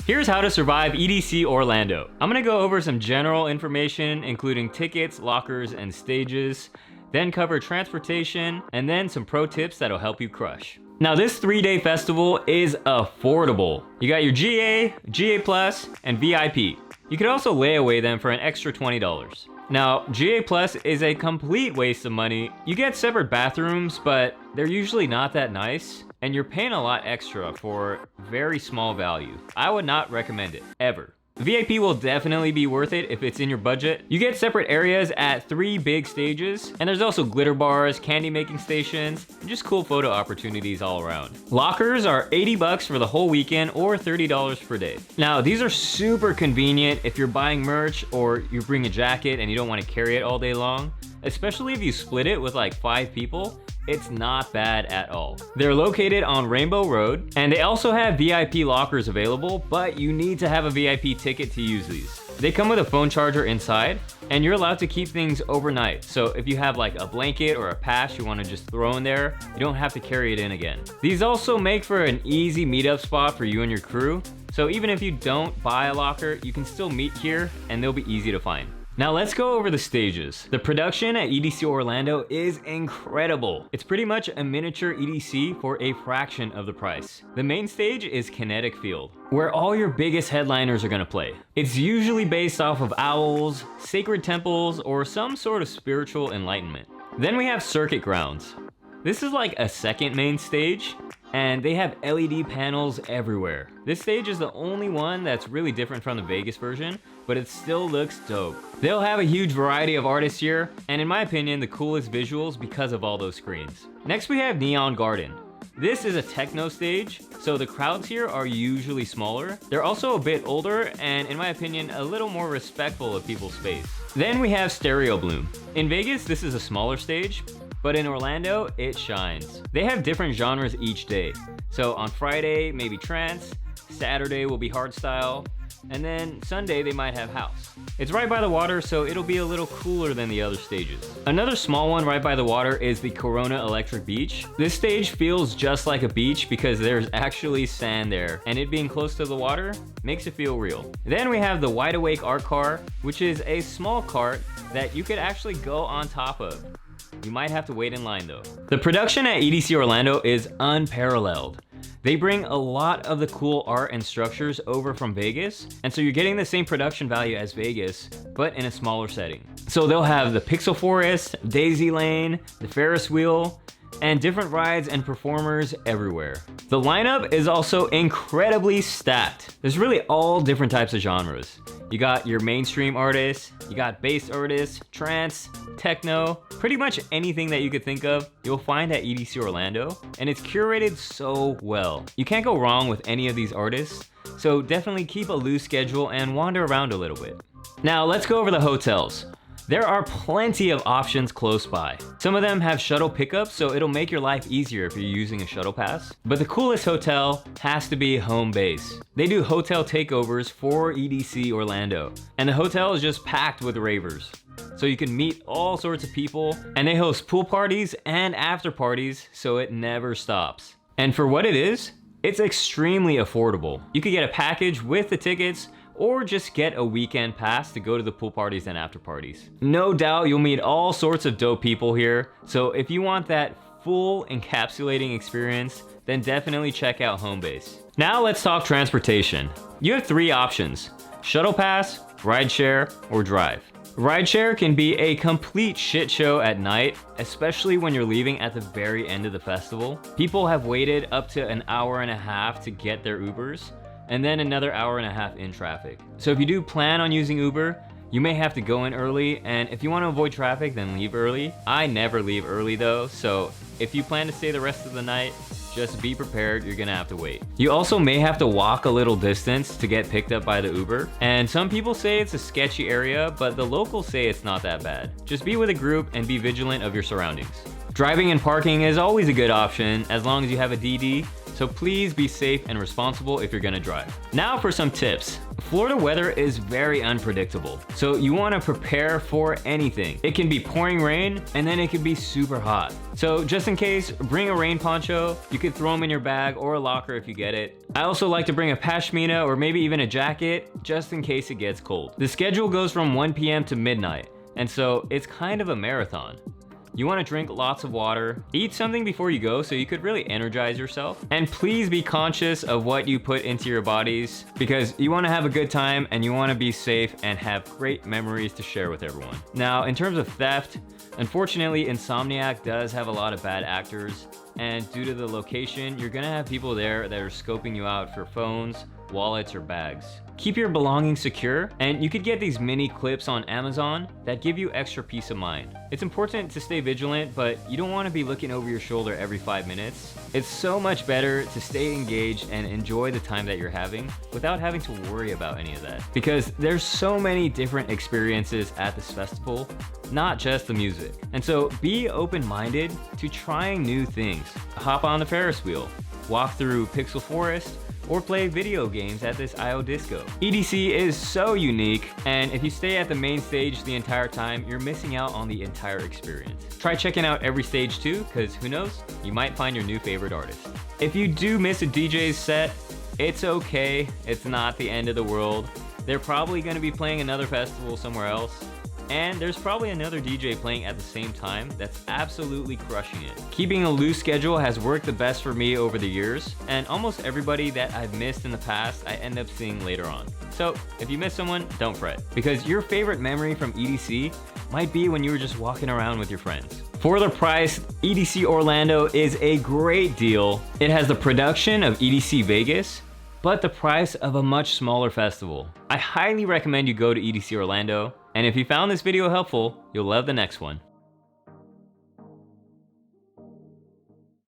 Here's how to survive EDC Orlando. I'm gonna go over some general information, including tickets, lockers, and stages, then cover transportation, and then some pro tips that'll help you crush. Now this 3-day festival is affordable. You got your GA, GA Plus, and VIP. You could also lay away them for an extra $20. Now, GA Plus is a complete waste of money. You get separate bathrooms, but they're usually not that nice, and you're paying a lot extra for very small value. I would not recommend it, ever. VIP will definitely be worth it if it's in your budget. You get separate areas at 3 big stages, and there's also glitter bars, candy making stations, and just cool photo opportunities all around. Lockers are 80 bucks for the whole weekend or $30 per day. Now, these are super convenient if you're buying merch or you bring a jacket and you don't want to carry it all day long, especially if you split it with like 5 people. It's not bad at all. They're located on Rainbow Road, and they also have VIP lockers available, but you need to have a VIP ticket to use these. They come with a phone charger inside, and you're allowed to keep things overnight. So if you have like a blanket or a patch you want to just throw in there, you don't have to carry it in again. These also make for an easy meetup spot for you and your crew. So even if you don't buy a locker, you can still meet here, and they'll be easy to find. Now let's go over the stages. The production at EDC Orlando is incredible. It's pretty much a miniature EDC for a fraction of the price. The main stage is Kinetic Field, where all your biggest headliners are gonna play. It's usually based off of owls, sacred temples, or some sort of spiritual enlightenment. Then we have Circuit Grounds. This is like a second main stage, and they have LED panels everywhere. This stage is the only one that's really different from the Vegas version, but it still looks dope. They'll have a huge variety of artists here, and in my opinion, the coolest visuals because of all those screens. Next we have Neon Garden. This is a techno stage, so the crowds here are usually smaller. They're also a bit older, and in my opinion, a little more respectful of people's space. Then we have Stereo Bloom. In Vegas, this is a smaller stage, but in Orlando, it shines. They have different genres each day. So on Friday, maybe trance, Saturday will be hardstyle, and then Sunday they might have house. It's right by the water, so it'll be a little cooler than the other stages. Another small one right by the water is the Corona Electric Beach. This stage feels just like a beach because there's actually sand there, and it being close to the water makes it feel real. Then we have the Wide Awake Art Car, which is a small cart that you could actually go on top of. You might have to wait in line though. The production at EDC Orlando is unparalleled. They bring a lot of the cool art and structures over from Vegas, and so you're getting the same production value as Vegas, but in a smaller setting. So they'll have the Pixel Forest, Daisy Lane, the Ferris wheel, and different rides and performers everywhere. The lineup is also incredibly stacked. There's really all different types of genres. You got your mainstream artists, you got bass artists, trance, techno, pretty much anything that you could think of, you'll find at EDC Orlando, and it's curated so well. You can't go wrong with any of these artists, so definitely keep a loose schedule and wander around a little bit. Now let's go over the hotels. There are plenty of options close by. Some of them have shuttle pickups, so it'll make your life easier if you're using a shuttle pass. But the coolest hotel has to be home base. They do hotel takeovers for EDC Orlando, and the hotel is just packed with ravers. So you can meet all sorts of people, and they host pool parties and after parties, so it never stops. And for what it is, it's extremely affordable. You could get a package with the tickets, or just get a weekend pass to go to the pool parties and after parties. No doubt you'll meet all sorts of dope people here, so if you want that full encapsulating experience, then definitely check out Homebase. Now let's talk transportation. You have 3 options: shuttle pass, rideshare, or drive. Rideshare can be a complete shit show at night, especially when you're leaving at the very end of the festival. People have waited up to an hour and a half to get their Ubers, and then another hour and a half in traffic. So if you do plan on using Uber, you may have to go in early, and if you want to avoid traffic, then leave early. I never leave early though, so if you plan to stay the rest of the night, just be prepared, you're gonna have to wait. You also may have to walk a little distance to get picked up by the Uber, and some people say it's a sketchy area, but the locals say it's not that bad. Just be with a group and be vigilant of your surroundings. Driving and parking is always a good option as long as you have a DD, so please be safe and responsible if you're gonna drive. Now for some tips. Florida weather is very unpredictable, so you wanna prepare for anything. It can be pouring rain, and then it can be super hot. So just in case, bring a rain poncho. You could throw them in your bag or a locker if you get it. I also like to bring a pashmina or maybe even a jacket, just in case it gets cold. The schedule goes from 1 p.m. to midnight, and so it's kind of a marathon. You want to drink lots of water, eat something before you go so you could really energize yourself. And please be conscious of what you put into your bodies, because you want to have a good time and you want to be safe and have great memories to share with everyone. Now, in terms of theft, unfortunately, Insomniac does have a lot of bad actors, and due to the location, you're gonna have people there that are scoping you out for phones, wallets, or bags. Keep your belongings secure, and you could get these mini clips on Amazon that give you extra peace of mind. It's important to stay vigilant, but you don't want to be looking over your shoulder every 5 minutes. It's so much better to stay engaged and enjoy the time that you're having without having to worry about any of that. Because there's so many different experiences at this festival, not just the music. And so be open-minded to trying new things. Hop on the Ferris wheel, walk through Pixel Forest, or play video games at this IO Disco. EDC is so unique, and if you stay at the main stage the entire time, you're missing out on the entire experience. Try checking out every stage too, because who knows, you might find your new favorite artist. If you do miss a DJ's set, it's okay, it's not the end of the world. They're probably gonna be playing another festival somewhere else, and there's probably another DJ playing at the same time that's absolutely crushing it. Keeping a loose schedule has worked the best for me over the years, and almost everybody that I've missed in the past, I end up seeing later on. So if you miss someone, don't fret, because your favorite memory from EDC might be when you were just walking around with your friends. For the price, EDC Orlando is a great deal. It has the production of EDC Vegas, but the price of a much smaller festival. I highly recommend you go to EDC Orlando, and if you found this video helpful, you'll love the next one.